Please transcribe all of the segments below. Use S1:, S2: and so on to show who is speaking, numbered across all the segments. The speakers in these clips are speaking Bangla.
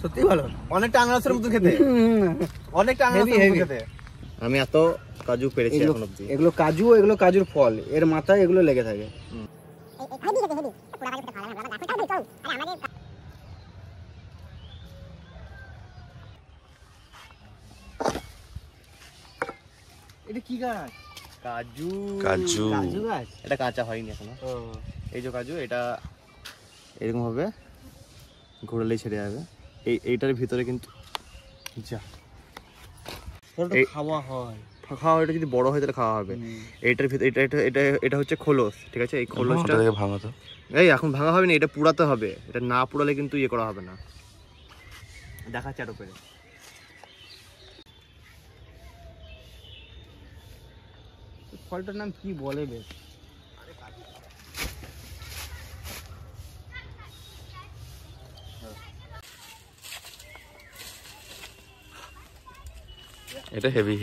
S1: সত্যি ভালো, অনেকটা আনারসের মতো খেতে, অনেকটা আনারসের মতো খেতে। আমি এত কাজু পেরেছি এখন অবধি।
S2: এগুলো কাজু, এগুলো কাজুর ফল, এর মাথায় এগুলো লেগে থাকে। এটা কি গাছ?
S1: কাজু।
S2: কাজু গাছ।
S1: এটা কাঁচা হয়নি এখনো। এই যে কাজু, এটা এরকম হবে, ঘোরালেই ছেড়ে যাবে। এইটার ভিতরে কিন্তু যা
S2: খাওয়া হয়,
S1: খাওয়া, এটা যদি বড় হয় তাহলে খাওয়া হবে। এইটার ভিতরে এটা হচ্ছে খোলস, ঠিক আছে? এই খোলসটা
S2: ভাঙা তো,
S1: এই এখন ভাঙা হবে না, এটা পুরাতে হবে। এটা না পুরালে কিন্তু ইয়ে করা হবে না। দেখাচ্ছে আরো পেরে।
S2: ফলটার নাম কি বলে বেশ?
S3: এটা হেভি,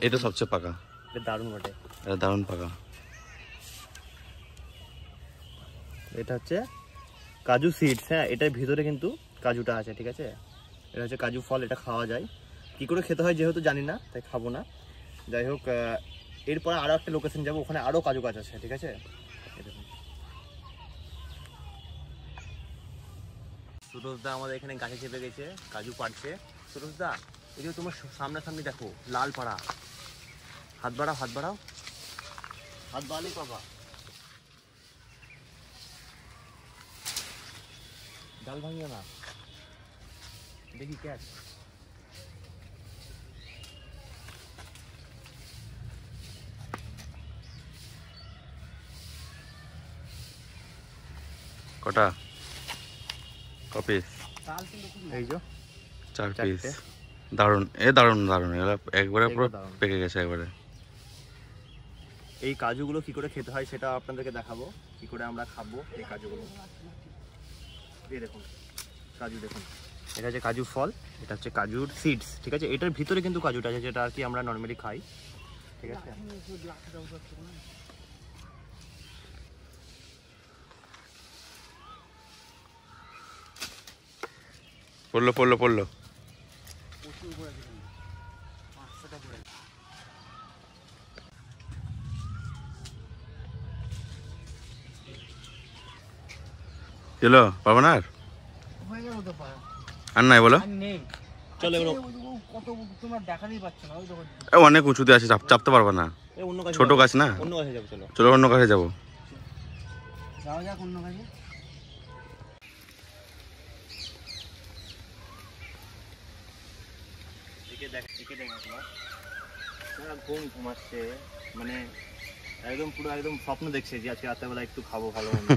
S3: এটা সবচেয়ে পাকা,
S1: এটা দারুণ বটে,
S3: এটা দারুণ পাকা।
S1: এটা হচ্ছে কাজু সিডস। হ্যাঁ, এটার ভিতরে কিন্তু কাজুটা আছে, ঠিক আছে? এটা হচ্ছে কাজু ফল, এটা খাওয়া যায়। কি করে খেতে হয় যেহেতু জানি না, তাই খাবো না। যাই হোক, এরপরে আরো একটা লোকেশন যাবো, ওখানে আরো কাজু গাছ আছে, ঠিক আছে? সুরজদা আমাদের এখানে গাছে চেপে গেছে, কাজু পাড়ছে। সুরজদা, এই যে তোমার সামনাসামনি দেখো লাল পাড়া, হাত বাড়াও, হাত বাড়াও, হাত বাড়ালেই পাবা। ডাল ভাঙিও না, দেখি ক্যাচ।
S3: কটা? কপিস?
S1: এই যে
S3: 4 পিস। দারুণ, দারুণ দারুণ, এগুলো একবারে পুরো পেকে গেছে একবারে।
S1: এই কাজুগুলো কি করে খেতে হয় সেটা আপনাদেরকে দেখাবো, কি করে আমরা খাবো এই কাজুগুলো। এই দেখুন কাজু, দেখুন এটা হচ্ছে কাজু ফল, এটা হচ্ছে কাজুর সিডস, ঠিক আছে? এটার ভিতরে কিন্তু কাজুটা আছে, যেটা আর কি আমরা নর্মালি খাই, ঠিক আছে?
S3: পড়লো। চলো, পাবো না আর নাই বলো।
S1: চলো
S2: কত তোমরা দেখাতেই পাচ্ছ না, ওই দেখো
S3: অনেক উঁচুতে আছে, চাপতে পারবো না, ছোট গাছ না।
S1: অন্য গাছে যাবো, চলো
S3: চলো অন্য গাছে যাবো।
S2: যাওয়া যাক অন্য গাছে।
S1: ঘুমাচ্ছে, মানে একদম পুরো একদম স্বপ্ন দেখছে যে আজকে রাত্রেবেলা একটু খাবো ভালো মন্দ।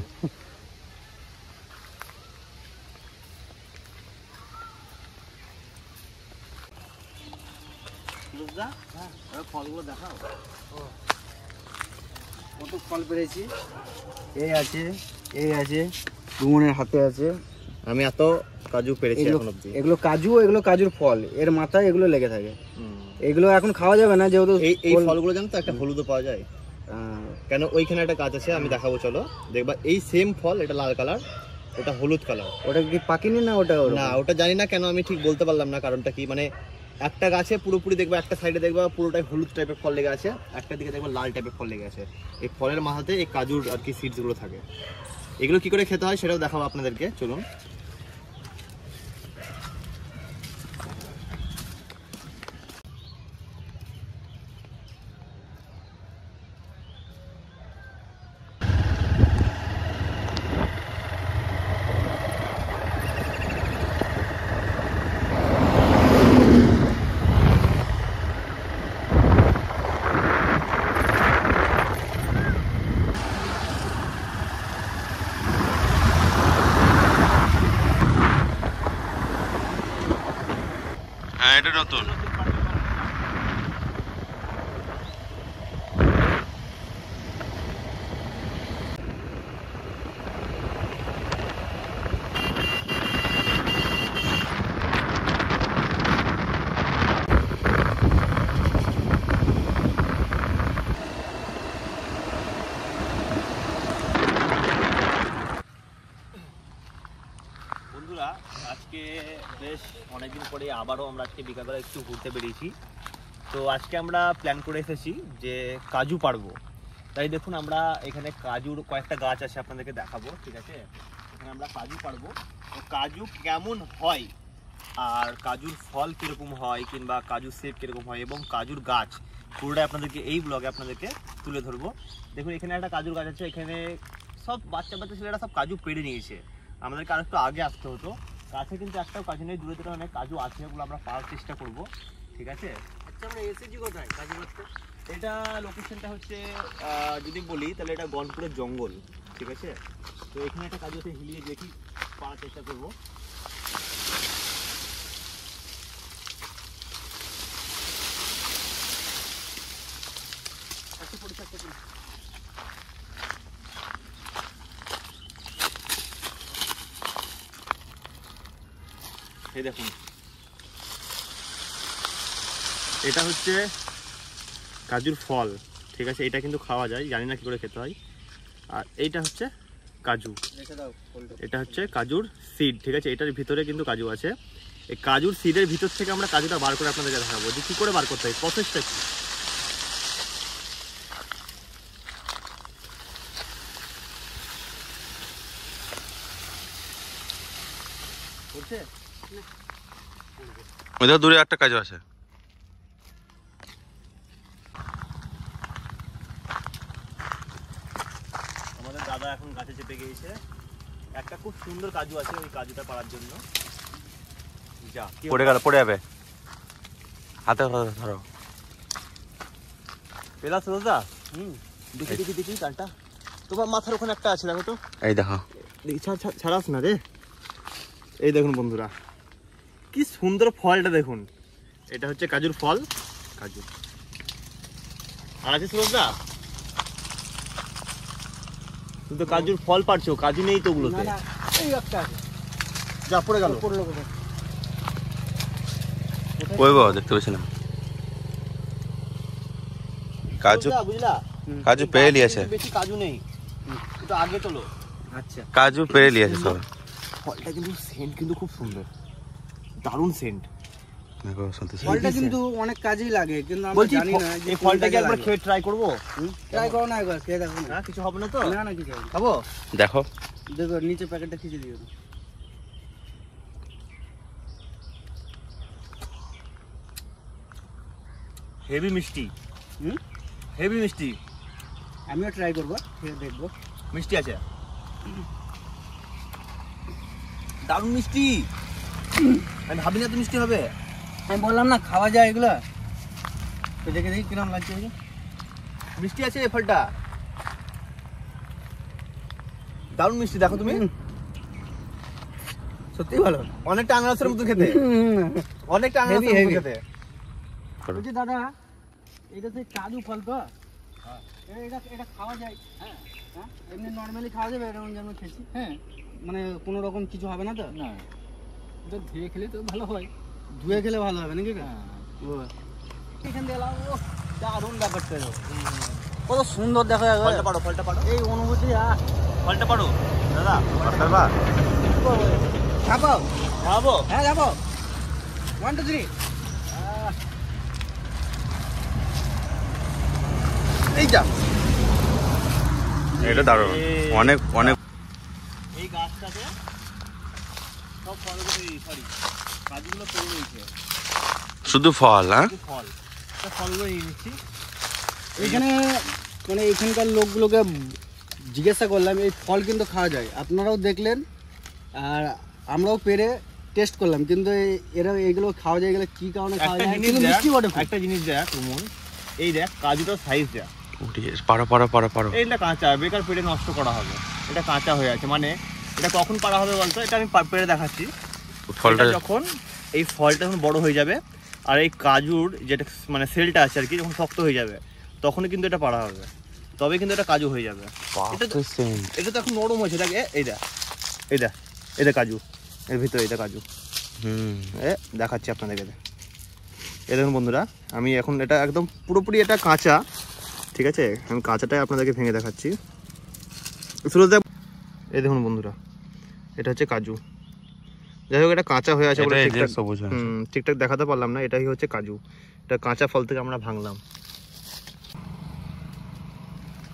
S1: ফলগুলো দেখাও,
S2: কত ফল পেরেছি। এই আছে সুমনের হাতে আছে।
S1: আমি এত কাজু পেরেছি এখন অবধি।
S2: এগুলো কাজু, এগুলো কাজুর ফল, এর মাথায় এগুলো লেগে থাকে। এগুলো এখন খাওয়া যাবে না, যেহেতু
S1: এই ফলগুলো জানো তো একটা হলুদও পাওয়া যায়। কেন ওইখানে একটা গাছ আছে, আমি দেখাবো, চলো দেখবা। এই সেম ফল, এটা লাল কালার, ওটা হলুদ কালার।
S2: ওটা কি পাকেনি না?
S1: না, ওটা জানি না কেন, আমি ঠিক বলতে পারলাম না কারণটা কি। মানে একটা গাছে পুরোপুরি দেখবা, একটা সাইডে দেখবা পুরোটাই হলুদ টাইপের ফল লেগে আছে, একটা দিকে দেখবা লাল টাইপের ফল লেগে আছে। এই ফলের মাথাতে এই কাজুর আর কি সিডস গুলো থাকে। এগুলো কি করে খেতে হয় সেটাও দেখাবো আপনাদেরকে, চলুন। অনেকদিন পরে আবারও আমরা আজকে বিকালবেলা একটু ঘুরতে বেরিয়েছি। তো আজকে আমরা প্ল্যান করে এসেছি যে কাজু পারবো। তাই দেখুন আমরা এখানে কাজুর কয়েকটা গাছ আছে, আপনাদেরকে দেখাবো, ঠিক আছে? এখানে আমরা কাজু পারবো। তো কাজু কেমন হয় আর কাজুর ফল কীরকম হয় কিংবা কাজুর শেপ কীরকম হয় এবং কাজুর গাছ পুরোটাই আপনাদেরকে এই ব্লগে আপনাদেরকে তুলে ধরবো। দেখুন এখানে একটা কাজুর গাছ আছে, এখানে সব বাচ্চা ছেলেরা সব কাজু পেড়ে নিয়েছে। আমাদেরকে আর একটু আগে আসতে হতো। কাছে কিন্তু একটাও কাজু নেই, দূরে দূরে অনেক কাজু আছে, ওগুলো আমরা পাওয়ার চেষ্টা করব, ঠিক আছে? আচ্ছা, আমরা এসেছি কোথায় কাজু করতে? এটা লোকেশনটা হচ্ছে যদি বলি তাহলে এটা গনপুরের জঙ্গল, ঠিক আছে? তো এখানে একটা কাজু আছে, হিলিয়ে দেখি পাওয়ার চেষ্টা করবো। এই দেখুন এটা হচ্ছে কাজুর ফল, ঠিক আছে? এটা কিন্তু খাওয়া যায়, জানি না কি করে খেতে হয়। আর এইটা হচ্ছে কাজু, এটা হচ্ছে কাজুর সিড, ঠিক আছে? এটার ভিতরে কিন্তু কাজু আছে। এই কাজুর সিডের ভিতর থেকে আমরা কাজুটা বার করে আপনাদেরকে দেখাবো যে কী করে বার করতে হয়, প্রসেসটা কি।
S3: ওইটা দূরে একটা কাজু আছে।
S1: আমাদের দাদা এখন গাছে চেপে গিয়েছে, একটা খুব সুন্দর কাজু আছে, ওই কাজুটা পাড়ার জন্য। যা
S3: পড়ে গেল, পড়ে যাবে, হাতে ধরো।
S1: পেলা দাদা, দেখি দেখি দেখি কানটা তোমার মাথার ওখানে একটা আছে, দেখো তো।
S3: এই দেখো,
S1: ছাড়াস না রে। এই দেখুন বন্ধুরা কি সুন্দর ফলটা দেখুন, এটা হচ্ছে কাজুর ফল, কাজু। আর আছে সুরজদা, তুমি তো কাজুর ফল পারছো, কাজু নেই তো ওগুলোতে। যা পড়ে গেল,
S3: ওই বাবা দেখতে পাচ্ছি না। কাজু,
S1: বুঝলা,
S3: কাজু পেরে লিয়েছে,
S1: বেশি কাজু নেই, একটু আগে চলো।
S2: আচ্ছা,
S3: কাজু পেরে লিয়েছে সব।
S1: ফলটা কিন্তু সেন্ট কিন্তু খুব সুন্দর, দারুণ সেন্ট।
S2: ফলটা কিন্তু অনেক কাজেই লাগে, কিন্তু আমরা
S1: বলছি
S2: জানি না যে
S1: এই ফলটা কি একবার খেয়ে ট্রাই করবো?
S2: ট্রাই করো না, একবার খেয়ে দেখো না।
S1: কিছু হবে না তো?
S2: না না, কিছু হবে না।
S1: খাবো,
S3: দেখো
S2: দেখো নিচে প্যাকেটটা খিচে দিও।
S1: হেভি মিষ্টি, হেভি মিষ্টি।
S2: আমিও ট্রাই করবো, খেয়ে দেখবো।
S1: মিষ্টি আছে, দারুণ মিষ্টি। আমি ভাবি না তো মিষ্টি হবে।
S2: আমি বললাম না খাওয়া যায় এগুলো, তো দেখে দেখি কিরম লাগছে।
S1: মিষ্টি আছে এই ফলটা, দারুণ মিষ্টি। দেখো তুমি, সত্যি ভালো, অনেকটা আনারসের মতো খেতে, অনেকটা আনারসের মতো খেতে।
S2: বলছি দাদা, এটা তো কাজু ফল তো, এটা এটা খাওয়া যায়? হ্যাঁ হ্যাঁ, এমনি নর্মালি খাওয়া যাবে, এরকম যেমন খেয়েছি? হ্যাঁ, মানে কোনো রকম কিছু হবে না তো? না, এটা ধুয়ে খেলে তো ভালো হয়। ধুয়ে খেলে ভালো হবে নাকি? এখান থেকে ও দারুণ ব্যাপারটা, কত সুন্দর দেখো।
S1: ফলটা পারো, ফলটা পারো,
S2: এই অনুভূতি।
S1: ফলটা পারো দাদা, পারবা?
S2: যাবো
S1: খাবো,
S2: হ্যাঁ যাবো। 1 2 3।
S1: এই যা,
S3: এটা দারুণ, অনেক অনেক।
S1: এই গাছটাতে সব ফলগুলো, সরি কাজুগুলো পেরে রয়েছে,
S3: শুধু ফল? হ্যাঁ,
S1: ফল, ফলগুলো নিয়ে নিচ্ছি।
S2: এখানে মানে এখানকার লোকগুলোকে জিজ্ঞাসা করলাম, এই ফল কিন্তু খাওয়া যায়, আপনারাও দেখলেন আর আমরাও পেরে টেস্ট করলাম, কিন্তু এরা এগুলো খাওয়া যায়, এগুলো কি কারণে খাওয়া যায়? কিন্তু মিষ্টি বটে।
S1: একটা জিনিস দেখ রুমন, এই দেখ কাজুটার সাইজ দেখ,
S3: পারো পারো পারো পারো।
S1: এইটা কাঁচা, বেকার পেরে নষ্ট করা হবে, এটা কাঁচা হয়ে আছে। মানে এটা কখন পারা হবে বলতো? এটা আমি পেরে দেখাচ্ছি। ফলটা যখন এই ফলটা যখন বড় হয়ে যাবে আর এই কাজুর যেটা মানে সেলটা আছে আর কি, যখন শক্ত হয়ে যাবে তখনই কিন্তু এটা পারা হবে, তবে কিন্তু এটা কাজু হয়ে যাবে। এটা তো এখন নরম হয়েছে, দেখ এই দেখ, এই দেখ, এই দেখ কাজু, এর ভিতরে এটা কাজু। দেখাচ্ছি আপনাদেরকে, এই দেখুন বন্ধুরা, আমি এখন এটা একদম পুরোপুরি এটা কাঁচা, ঠিক আছে? আমি কাঁচাটাই আপনাদেরকে ভেঙে দেখাচ্ছি। এই দেখুন বন্ধুরা, এটা হচ্ছে কাজু, যাই হোক এটা কাঁচা হয়ে আছে বলে
S3: এটাই যে
S1: ঠিকঠাক
S3: সবুজ হয়ে আছে।
S1: ঠিকঠাক দেখাতে পারলাম না। এটাই হচ্ছে কাজু, এটা কাঁচা ফল থেকে আমরা ভাঙলাম।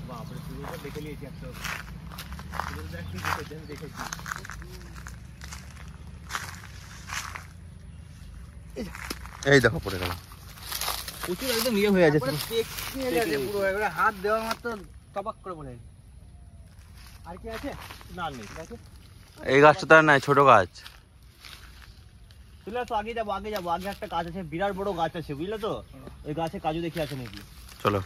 S1: বাপরে পুরোটা দেখে নিয়েছি একদম, পুরোটা কি দেখেছি আমি দেখেছি।
S3: এই দেখো পড়ে গেল,
S1: প্রচুর একদম ইয়ে হয়ে আছে।
S2: নিয়ে গেছে পুরো একবারে, হাত দেওয়া মাত্র টপাক করে পড়ে গেছে। আর কি আছে?
S1: না নেই,
S3: এই গাছটা তার নাই, ছোট গাছ।
S1: বুঝলে তো আগে যাবো, আগে যাবো, আগে একটা গাছ আছে, বিরাট বড় গাছ আছে বুঝলে তো, ওই গাছে কাজু দেখি আছে নাকি।
S3: চলো।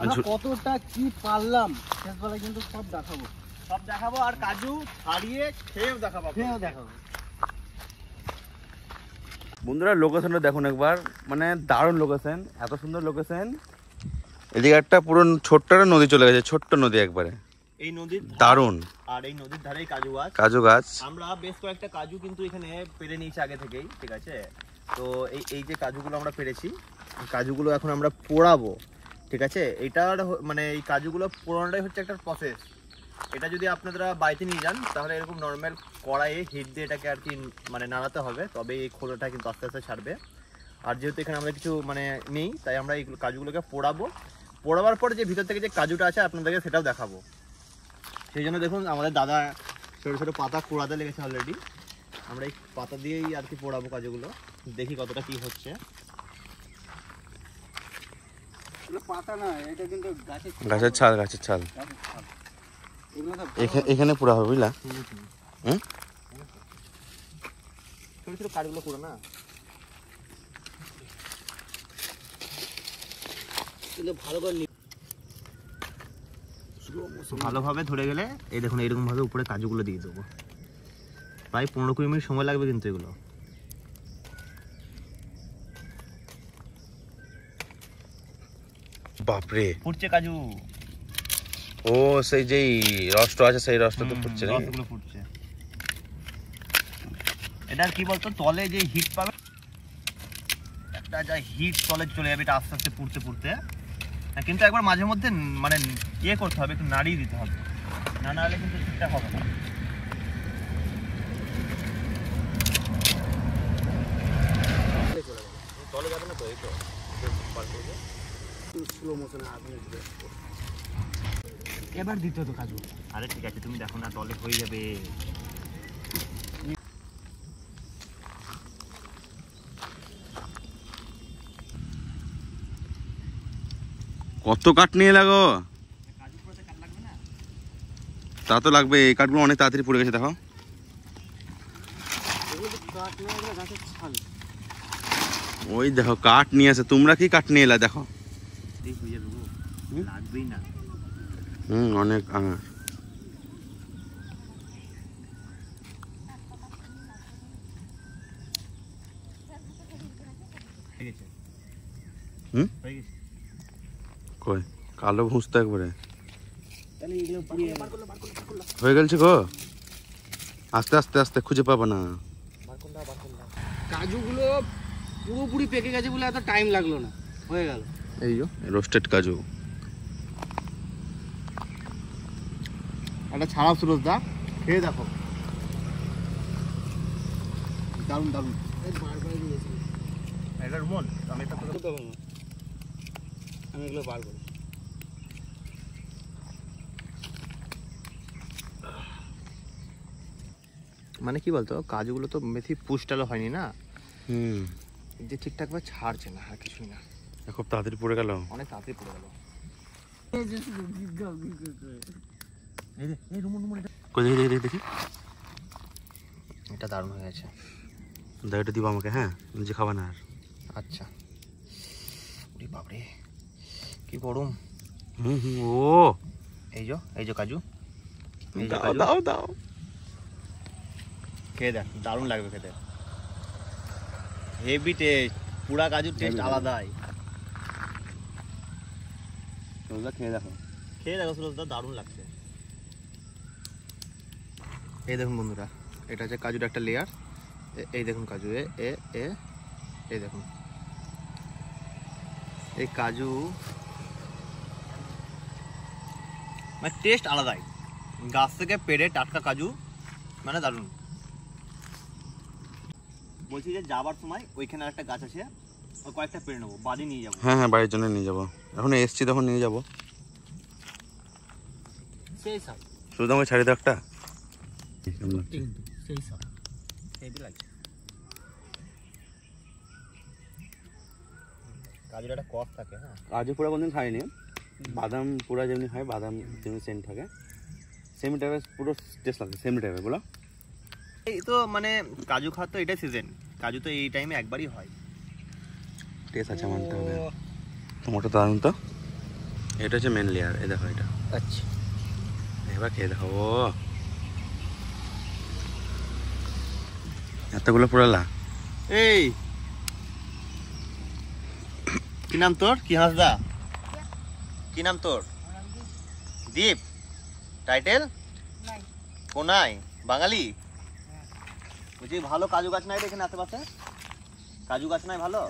S2: আমরা কতটা কি পারলাম শেষবেলায় কিন্তু সব দেখাবো,
S1: সব দেখাবো, আর কাজু ছাড়িয়ে খেয়েও দেখাবো,
S2: খেয়েও দেখাবো।
S3: বন্ধুরা লোকেশনটা দেখুন একবার, মানে দারুণ লোকেশন, এত সুন্দর লোকেশন। এদিকে একটা পুরো ছোট্ট একটা নদী চলে গেছে, ছোট্ট নদী একবারে,
S1: এই নদীর
S3: দারুণ।
S1: আর এই নদীর ধারেই কাজু গাছ।
S3: কাজু গাছ
S1: আমরা বেশ কয়েকটা কাজু কিন্তু এখানে পেরে নিয়েছি আগে থেকেই, ঠিক আছে। তো এই যে কাজুগুলো আমরা পেরেছি, এই কাজুগুলো এখন আমরা পোড়াবো, ঠিক আছে। এটার মানে এই কাজুগুলো পোড়ানোটাই হচ্ছে একটা প্রসেস। এটা যদি আপনারা বাড়িতে নিয়ে যান তাহলে এরকম নর্মাল কড়াইয়ে হিট দিয়ে এটাকে আর কি মানে নাড়াতে হবে, তবে এই খোলাটা কিন্তু আস্তে আস্তে ছাড়বে। আর যেহেতু এখানে আমরা কিছু মানে নেই, তাই আমরা এই কাজুগুলোকে পোড়াবো। পোড়াবার পরে যে ভিতর থেকে যে কাজুটা আছে আপনাদেরকে সেটাও দেখাবো। সেই জন্য দেখুন আমাদের দাদা ছোটো ছোটো পাতা পোড়াতে লেগেছে অলরেডি। আমরা এই পাতা দিয়েই আর কি পোড়াবো কাজুগুলো, দেখি কতটা কি হচ্ছে।
S2: পাতা না, এটা কিন্তু
S3: গাছের ছাল, গাছের ছাল। এখানে পুরা হবে বুঝলা।
S1: ছোটো ছোটো কাজগুলো পুরো না, ভালো করে ভালোভাবে ধরে গেলে এই দেখুন এইরকম ভাবে উপরে কাজুগুলো দিয়ে দেবো। প্রায় 15-20 মিনিট সময় লাগবে কিন্তু এগুলো।
S3: বাপরে
S1: ফুটছে কাজু,
S3: ও সেই যেই রসটা আছে সেই রসটা তো ফুটছে না,
S1: রসগুলো ফুটছে। এটা কি বলতো, তলে যে হিট পাবে একটা যা হিট তলে চলে যাবে, এটা আস্তে আস্তে পুড়তে পুড়তে। কিন্তু একবার মাঝে মধ্যে মানে ইয়ে করতে হবে, একটু নাড়িয়ে দিতে হবে, না নাড়লে কিন্তু ঠিকঠাক হবে না। তলে যাবে না তো, এই তো
S2: স্লো মোশনে এবার দিতে হতো কাজু।
S1: আরে ঠিক আছে, তুমি দেখো না তলে হয়ে যাবে।
S3: কত কাঠ নিয়ে লাগো, তা তো লাগবে। এই কাঠগুলো অনেক তাড়াতাড়ি পড়ে গেছে, দেখো। ওই দেখো কাঠ নিয়ে আসে, তোমরা কি কাঠ নিয়ে এলা দেখো।
S1: লাগবেই না,
S3: অনেক আঙার। কই কালো ভুঁসতে একবারে হয়ে গেছে গো। আস্তে আস্তে আস্তে খুঁজে পাবা না।
S2: কাজুগুলো পুরোপুরি পেকে গেছে বলে এত টাইম লাগলো না, হয়ে গেল।
S3: এই রোস্টেড কাজু।
S1: একটা ছাড়াও সুরজদা, খেয়ে দেখো, দারুণ দারুণ। এটা রুমন, আমি
S2: এগুলো বার করি।
S1: মানে কি বলতো, কাজুগুলো তো বেশি পুষ্টালো হয়নি না, যে ঠিকঠাক ভাবে ছাড়ছে না, আর কিছুই না।
S3: খুব তাড়াতাড়ি পড়ে গেল,
S1: অনেক তাড়াতাড়ি পড়ে গেল।
S3: দেখি
S1: এটা দারুণ হয়ে গেছে।
S3: এটা দিব আমাকে, হ্যাঁ নিজে খাবা না আর।
S1: আচ্ছা, বাপরে কি গরম।
S3: ও
S1: এই যে কাজু,
S3: দাও দাও দাও,
S1: খেয়ে দেখ, দারুণ লাগবে খেতে, হেভি টেস্ট, পুরা কাজুর টেস্ট আলাদাই।
S3: খেয়ে দেখো,
S1: খেয়ে দেখো সুরজদা, দারুণ লাগছে। এই দেখুন বন্ধুরা, এটা হচ্ছে কাজুর একটা লেয়ার। এই দেখুন কাজু, এই দেখুন এই কাজু মানে টেস্ট আলাদাই, গাছ থেকে পেড়ে টাটকা কাজু, মানে দারুণ। বলছি যে যাবার সময় ওইখানে একটা গাছ আছে, ওই কয়েকটা পেড়ে নেবো, বাড়ি নিয়ে যাবো।
S3: হ্যাঁ হ্যাঁ, বাড়ির জন্য নিয়ে যাবো, এখন এসছি তখন নিয়ে যাবো।
S2: সেই সব
S3: শুধু আমাকে ছাড়ি দাও একটা।
S2: কিন্তু সেই সব হেভি লাগছে।
S1: কাজুর একটা কস থাকে। হ্যাঁ,
S3: কাজু পোড়া কোনদিন খাইনি, বাদাম পোড়া যেমনি হয়, বাদাম যেমনি সেন্ট থাকে সেম টাইপের পুরো টেস্ট লাগে, সেম টাইপের বলো।
S1: এই তো মানে কাজু খাওয়ার তো এটাই সিজন, কাজু তো এই টাইমে একবারই হয়।
S3: টেস্ট আছে মানতে হবে। টমেটো দারুন তো, এটা হচ্ছে মেন লেয়ার, এই দেখো এটা।
S2: আচ্ছা
S3: এবার খেয়ে দেখো, এতগুলো পোড়ালা।
S1: এই কি নাম তোর? কি হাসদা? কি নাম তোর? দীপ। টাইটেল? কোনাই বাঙালি। বলছি ভালো কাজু গাছ নাই রে এখানে আশেপাশে? কাজু গাছ নাই ভালো?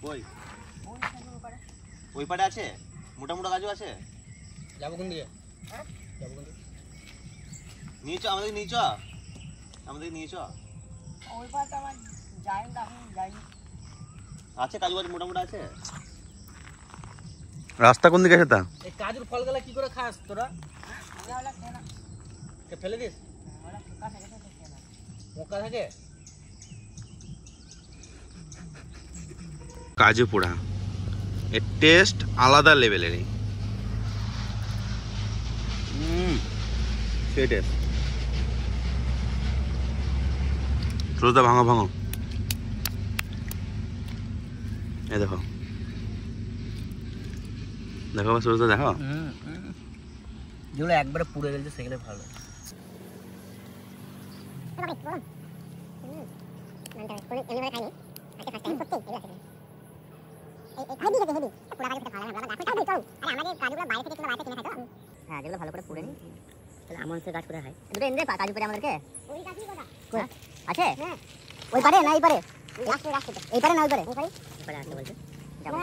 S1: কই? ওই পারে আছে? মোটা মোটা কাজু আছে?
S2: যাবো কোন দিকে? যাবো কোন দিকে?
S1: নিয়ে চ, আমাদের নিয়ে চ, আমাদের নিয়ে চ।
S2: ওই পাশে আমার যাইনি, এখন যাইনি।
S1: আছে কাজু গাছ মোটা মোটা আছে?
S3: রাস্তা কোন দিকে আছে তা?
S2: এই কাজুর ফলগুলা কি করে খাস তোরা? ফেলে দিস? পোকা থাকে।
S3: কাজু পোড়া এর টেস্ট আলাদা লেভেলেরই। সেই টেস্ট। সুরজদা ভাঙো ভাঙো, এই দেখো দেখো সুরজদা দেখো।
S2: যেগুলো একবারে পুড়ে গেছে সেগুলো ভালো।
S4: হ্যাঁ, যেগুলো ভালো করে পুড়ে নি, তাহলে আমন সে গাছ করে হয় দুটো এনে কাজু পেড়ে আমাদেরকে আছে ওই পারে না এই পারে, এই পারে না ওই পারে, এপারে আসতে বলছে যাবো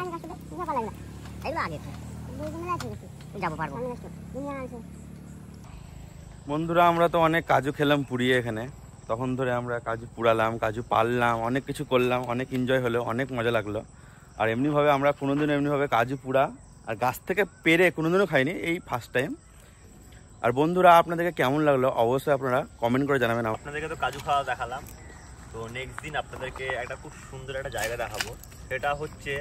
S4: এগুলো আগে যাবো পারবো।
S3: বন্ধুরা আমরা তো অনেক কাজু খেলাম পুড়িয়ে এখানে, তখন ধরে আমরা কাজু পুড়ালাম, কাজু পারলাম, অনেক কিছু করলাম, অনেক এনজয় হলো, অনেক মজা লাগলো। আর এমনিভাবে আমরা কোনোদিনও এমনিভাবে কাজু পুড়া আর গাছ থেকে পেরে কোনোদিনও খাইনি, এই ফার্স্ট টাইম। আর বন্ধুরা আপনাদেরকে কেমন লাগলো অবশ্যই আপনারা কমেন্ট করে জানাবেন।
S1: আপনাদেরকে তো কাজু খাওয়া দেখালাম, তো নেক্সট দিন আপনাদেরকে একটা খুব সুন্দর একটা জায়গা দেখাবো, সেটা হচ্ছে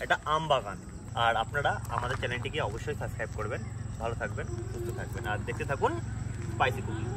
S1: একটা আম বাগান। আর আপনারা আমাদের চ্যানেলটিকে অবশ্যই সাবস্ক্রাইব করবেন। ভালো থাকবেন, সুস্থ থাকবেন, আর দেখতে থাকুন স্পাইসি কুকিং।